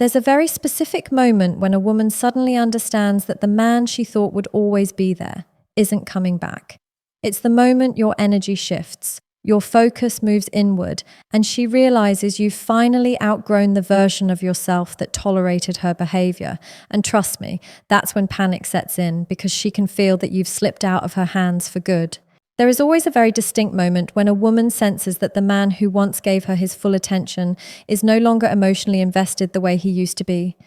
There's a very specific moment when a woman suddenly understands that the man she thought would always be there isn't coming back. It's the moment your energy shifts, your focus moves inward, and she realizes you've finally outgrown the version of yourself that tolerated her behavior. And trust me, that's when panic sets in because she can feel that you've slipped out of her hands for good. There is always a very distinct moment when a woman senses that the man who once gave her his full attention is no longer emotionally invested the way he used to be.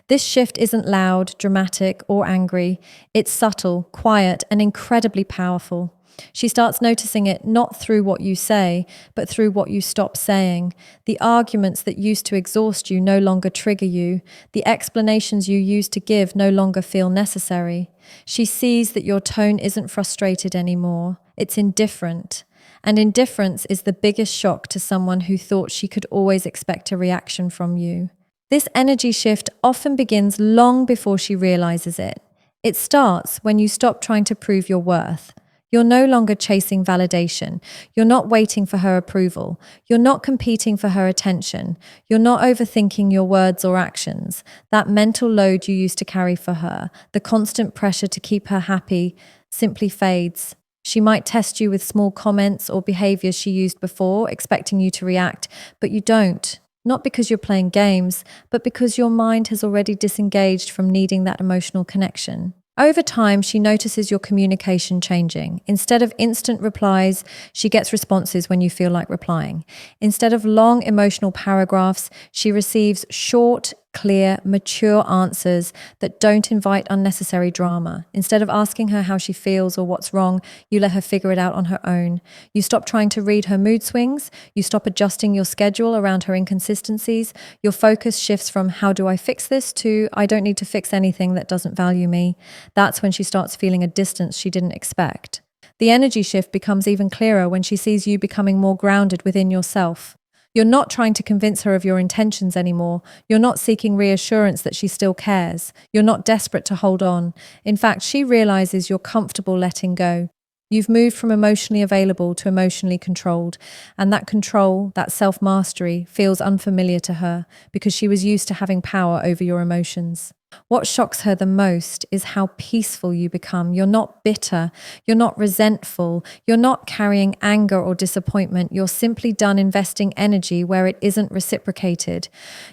This shift isn't loud, dramatic, or angry. It's subtle, quiet, and incredibly powerful. She starts noticing it not through what you say, but through what you stop saying. The arguments that used to exhaust you no longer trigger you. The explanations you used to give no longer feel necessary. She sees that your tone isn't frustrated anymore. It's indifferent. And indifference is the biggest shock to someone who thought she could always expect a reaction from you. This energy shift often begins long before she realizes it. It starts when you stop trying to prove your worth. You're no longer chasing validation. You're not waiting for her approval. You're not competing for her attention. You're not overthinking your words or actions. That mental load you used to carry for her, the constant pressure to keep her happy, simply fades. She might test you with small comments or behaviors she used before, expecting you to react, but you don't. Not because you're playing games, but because your mind has already disengaged from needing that emotional connection. Over time, she notices your communication changing. Instead of instant replies, she gets responses when you feel like replying. Instead of long emotional paragraphs, she receives short, clear, mature answers that don't invite unnecessary drama. Instead of asking her how she feels or what's wrong, you let her figure it out on her own. You stop trying to read her mood swings. You stop adjusting your schedule around her inconsistencies. Your focus shifts from how do I fix this to I don't need to fix anything that doesn't value me. That's when she starts feeling a distance she didn't expect. The energy shift becomes even clearer when she sees you becoming more grounded within yourself. You're not trying to convince her of your intentions anymore. You're not seeking reassurance that she still cares. You're not desperate to hold on. In fact, she realizes you're comfortable letting go. You've moved from emotionally available to emotionally controlled, and that control, that self-mastery, feels unfamiliar to her because she was used to having power over your emotions. What shocks her the most is how peaceful you become. You're not bitter, you're not resentful, you're not carrying anger or disappointment. You're simply done investing energy where it isn't reciprocated.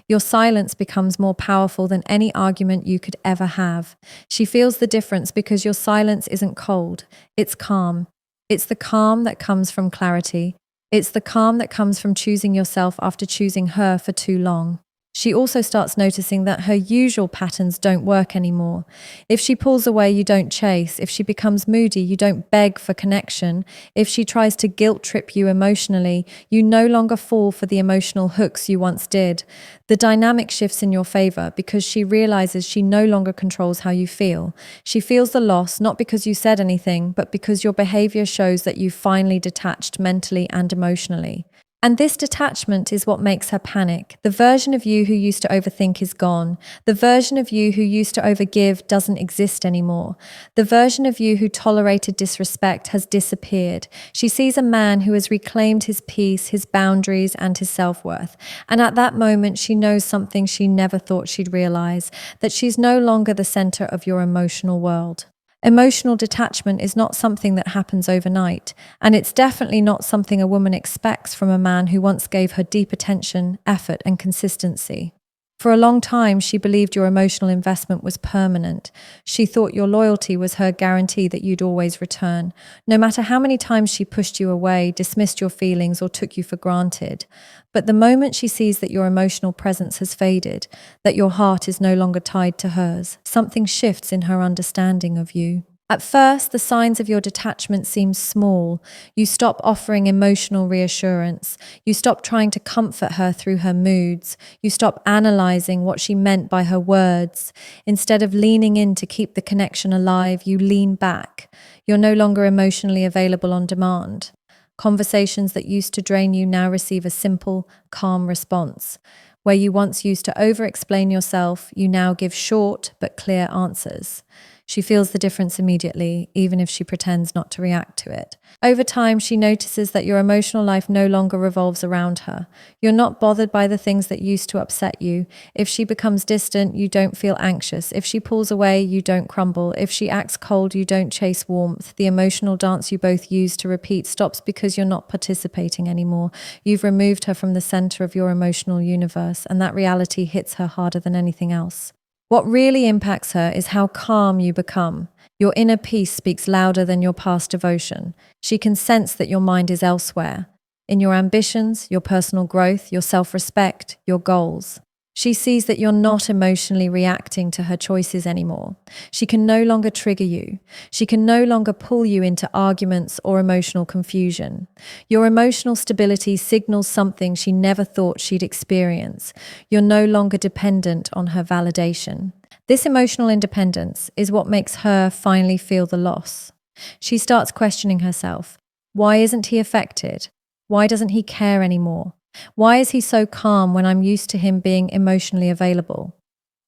Your silence becomes more powerful than any argument you could ever have. She feels the difference because your silence isn't cold, it's calm. It's the calm that comes from clarity. It's the calm that comes from choosing yourself after choosing her for too long. She also starts noticing that her usual patterns don't work anymore. If she pulls away, you don't chase. If she becomes moody, you don't beg for connection. If she tries to guilt trip you emotionally, you no longer fall for the emotional hooks you once did. The dynamic shifts in your favor because she realizes she no longer controls how you feel. She feels the loss not because you said anything, but because your behavior shows that you finally detached mentally and emotionally. And this detachment is what makes her panic. The version of you who used to overthink is gone. The version of you who used to overgive doesn't exist anymore. The version of you who tolerated disrespect has disappeared. She sees a man who has reclaimed his peace, his boundaries, and his self-worth. And at that moment, she knows something she never thought she'd realize, that she's no longer the center of your emotional world. Emotional detachment is not something that happens overnight, and it's definitely not something a woman expects from a man who once gave her deep attention, effort, and consistency. For a long time, she believed your emotional investment was permanent. She thought your loyalty was her guarantee that you'd always return, no matter how many times she pushed you away, dismissed your feelings, or took you for granted. But the moment she sees that your emotional presence has faded, that your heart is no longer tied to hers, something shifts in her understanding of you. At first, the signs of your detachment seem small. You stop offering emotional reassurance. You stop trying to comfort her through her moods. You stop analyzing what she meant by her words. Instead of leaning in to keep the connection alive, you lean back. You're no longer emotionally available on demand. Conversations that used to drain you now receive a simple, calm response. Where you once used to over-explain yourself, you now give short but clear answers. She feels the difference immediately, even if she pretends not to react to it. Over time, she notices that your emotional life no longer revolves around her. You're not bothered by the things that used to upset you. If she becomes distant, you don't feel anxious. If she pulls away, you don't crumble. If she acts cold, you don't chase warmth. The emotional dance you both use to repeat stops because you're not participating anymore. You've removed her from the center of your emotional universe, and that reality hits her harder than anything else. What really impacts her is how calm you become. Your inner peace speaks louder than your past devotion. She can sense that your mind is elsewhere, in your ambitions, your personal growth, your self-respect, your goals. She sees that you're not emotionally reacting to her choices anymore. She can no longer trigger you. She can no longer pull you into arguments or emotional confusion. Your emotional stability signals something she never thought she'd experience. You're no longer dependent on her validation. This emotional independence is what makes her finally feel the loss. She starts questioning herself. Why isn't he affected? Why doesn't he care anymore? Why is he so calm when I'm used to him being emotionally available?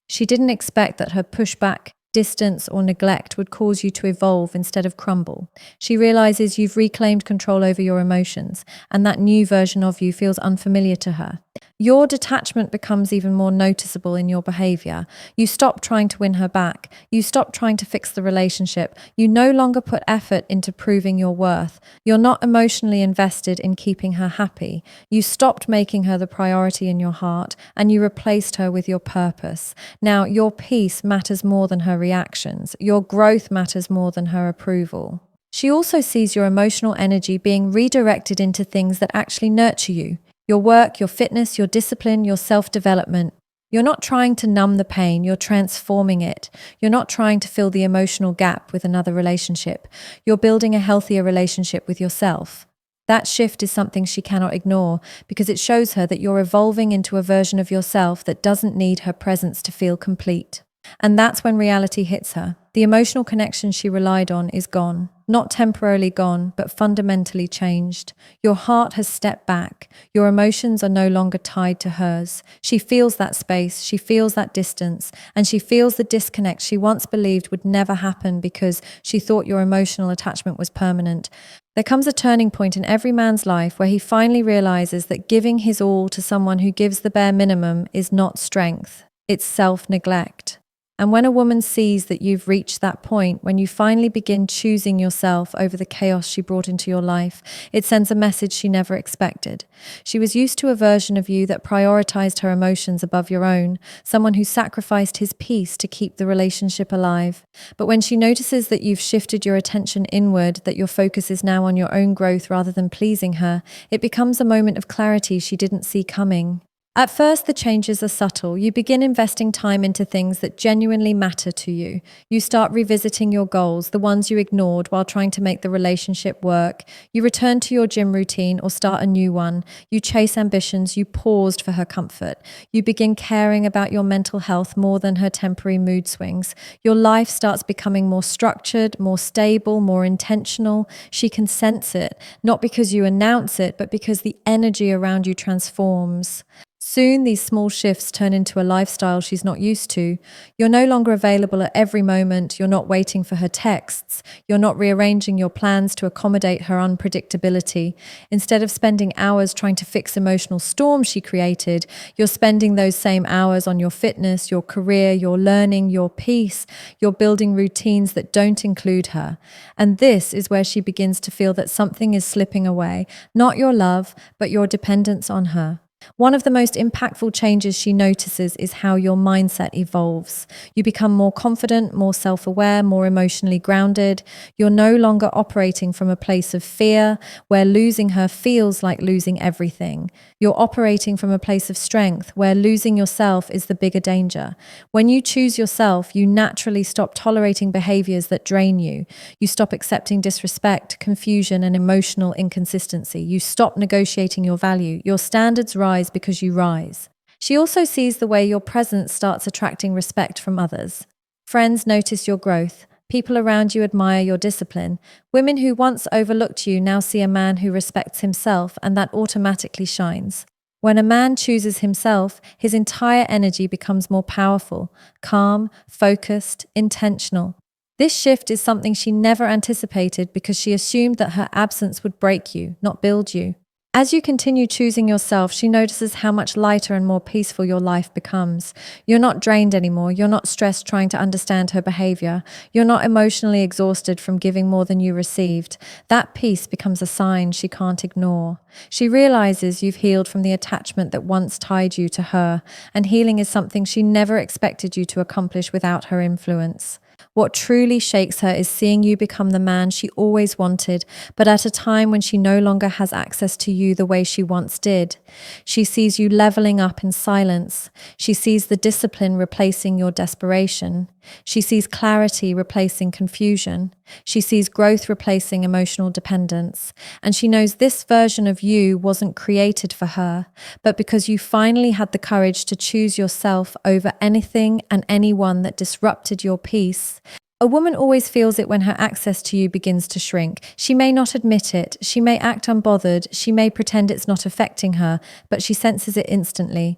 She didn't expect that her pushback, distance, or neglect would cause you to evolve instead of crumble. She realizes you've reclaimed control over your emotions, and that new version of you feels unfamiliar to her. Your detachment becomes even more noticeable in your behavior. You stop trying to win her back. You stop trying to fix the relationship. You no longer put effort into proving your worth. You're not emotionally invested in keeping her happy. You stopped making her the priority in your heart, and you replaced her with your purpose. Now, your peace matters more than her reactions. Your growth matters more than her approval. She also sees your emotional energy being redirected into things that actually nurture you. Your work, your fitness, your discipline, your self-development. You're not trying to numb the pain, you're transforming it. You're not trying to fill the emotional gap with another relationship. You're building a healthier relationship with yourself. That shift is something she cannot ignore because it shows her that you're evolving into a version of yourself that doesn't need her presence to feel complete. And that's when reality hits her. The emotional connection she relied on is gone. Not temporarily gone, but fundamentally changed. Your heart has stepped back. Your emotions are no longer tied to hers. She feels that space, she feels that distance, and she feels the disconnect she once believed would never happen because she thought your emotional attachment was permanent. There comes a turning point in every man's life where he finally realizes that giving his all to someone who gives the bare minimum is not strength, it's self-neglect. And when a woman sees that you've reached that point, when you finally begin choosing yourself over the chaos she brought into your life, it sends a message she never expected. She was used to a version of you that prioritized her emotions above your own, someone who sacrificed his peace to keep the relationship alive. But when she notices that you've shifted your attention inward, that your focus is now on your own growth rather than pleasing her, it becomes a moment of clarity she didn't see coming. At first, the changes are subtle. You begin investing time into things that genuinely matter to you. You start revisiting your goals, the ones you ignored while trying to make the relationship work. You return to your gym routine or start a new one. You chase ambitions. You paused for her comfort. You begin caring about your mental health more than her temporary mood swings. Your life starts becoming more structured, more stable, more intentional. She can sense it, not because you announce it, but because the energy around you transforms. Soon, these small shifts turn into a lifestyle she's not used to. You're no longer available at every moment. You're not waiting for her texts. You're not rearranging your plans to accommodate her unpredictability. Instead of spending hours trying to fix emotional storms she created, you're spending those same hours on your fitness, your career, your learning, your peace. You're building routines that don't include her. And this is where she begins to feel that something is slipping away, not your love, but your dependence on her. One of the most impactful changes she notices is how your mindset evolves. You become more confident, more self-aware, more emotionally grounded. You're no longer operating from a place of fear, where losing her feels like losing everything. You're operating from a place of strength, where losing yourself is the bigger danger. When you choose yourself, you naturally stop tolerating behaviors that drain you. You stop accepting disrespect, confusion, and emotional inconsistency. You stop negotiating your value. Your standards rise because you rise. She also sees the way your presence starts attracting respect from others. Friends notice your growth. People around you admire your discipline. Women who once overlooked you now see a man who respects himself, and that automatically shines. When a man chooses himself, his entire energy becomes more powerful, calm, focused, intentional. This shift is something she never anticipated because she assumed that her absence would break you, not build you. As you continue choosing yourself, she notices how much lighter and more peaceful your life becomes. You're not drained anymore. You're not stressed trying to understand her behavior. You're not emotionally exhausted from giving more than you received. That peace becomes a sign she can't ignore. She realizes you've healed from the attachment that once tied you to her, and healing is something she never expected you to accomplish without her influence. What truly shakes her is seeing you become the man she always wanted, but at a time when she no longer has access to you the way she once did. She sees you leveling up in silence. She sees the discipline replacing your desperation. She sees clarity replacing confusion. She sees growth replacing emotional dependence. And she knows this version of you wasn't created for her, but because you finally had the courage to choose yourself over anything and anyone that disrupted your peace. A woman always feels it when her access to you begins to shrink. She may not admit it, she may act unbothered, she may pretend it's not affecting her, but she senses it instantly.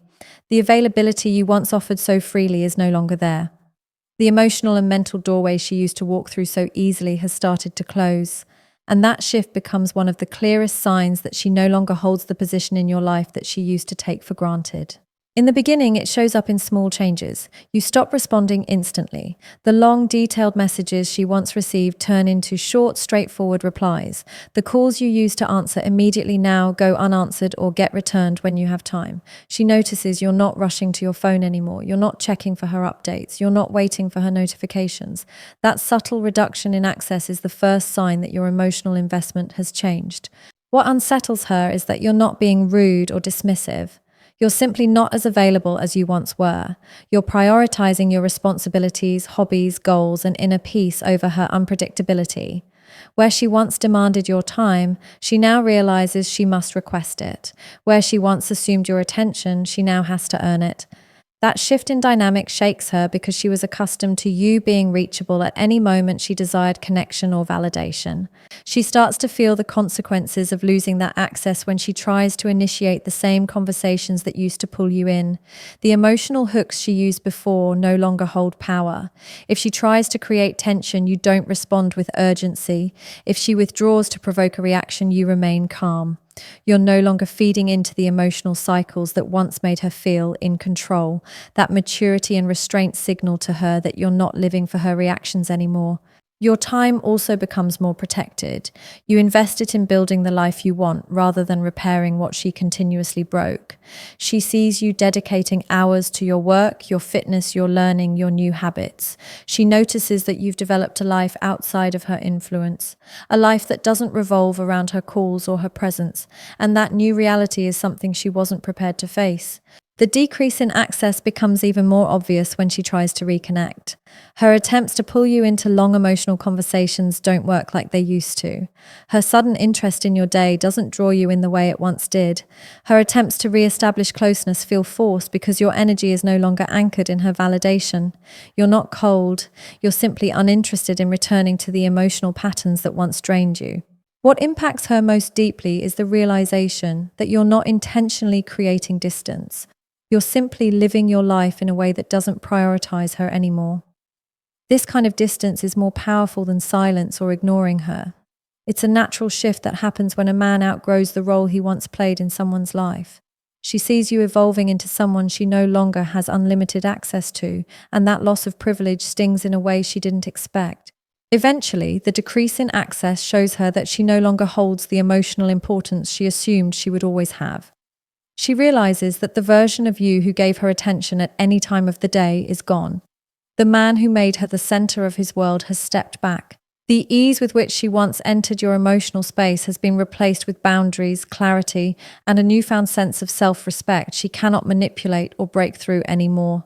The availability you once offered so freely is no longer there. The emotional and mental doorway she used to walk through so easily has started to close. And that shift becomes one of the clearest signs that she no longer holds the position in your life that she used to take for granted. In the beginning, it shows up in small changes. You stop responding instantly. The long, detailed messages she once received turn into short, straightforward replies. The calls you used to answer immediately now go unanswered or get returned when you have time. She notices you're not rushing to your phone anymore. You're not checking for her updates. You're not waiting for her notifications. That subtle reduction in access is the first sign that your emotional investment has changed. What unsettles her is that you're not being rude or dismissive. You're simply not as available as you once were. You're prioritizing your responsibilities, hobbies, goals, and inner peace over her unpredictability. Where she once demanded your time, she now realizes she must request it. Where she once assumed your attention, she now has to earn it. That shift in dynamic shakes her because she was accustomed to you being reachable at any moment she desired connection or validation. She starts to feel the consequences of losing that access when she tries to initiate the same conversations that used to pull you in. The emotional hooks she used before no longer hold power. If she tries to create tension, you don't respond with urgency. If she withdraws to provoke a reaction, you remain calm. You're no longer feeding into the emotional cycles that once made her feel in control. That maturity and restraint signal to her that you're not living for her reactions anymore. Your time also becomes more protected. You invest it in building the life you want rather than repairing what she continuously broke. She sees you dedicating hours to your work, your fitness, your learning, your new habits. She notices that you've developed a life outside of her influence, a life that doesn't revolve around her calls or her presence, and that new reality is something she wasn't prepared to face. The decrease in access becomes even more obvious when she tries to reconnect. Her attempts to pull you into long emotional conversations don't work like they used to. Her sudden interest in your day doesn't draw you in the way it once did. Her attempts to re-establish closeness feel forced because your energy is no longer anchored in her validation. You're not cold, you're simply uninterested in returning to the emotional patterns that once drained you. What impacts her most deeply is the realization that you're not intentionally creating distance. You're simply living your life in a way that doesn't prioritize her anymore. This kind of distance is more powerful than silence or ignoring her. It's a natural shift that happens when a man outgrows the role he once played in someone's life. She sees you evolving into someone she no longer has unlimited access to, and that loss of privilege stings in a way she didn't expect. Eventually, the decrease in access shows her that she no longer holds the emotional importance she assumed she would always have. She realizes that the version of you who gave her attention at any time of the day is gone. The man who made her the center of his world has stepped back. The ease with which she once entered your emotional space has been replaced with boundaries, clarity, and a newfound sense of self-respect she cannot manipulate or break through anymore.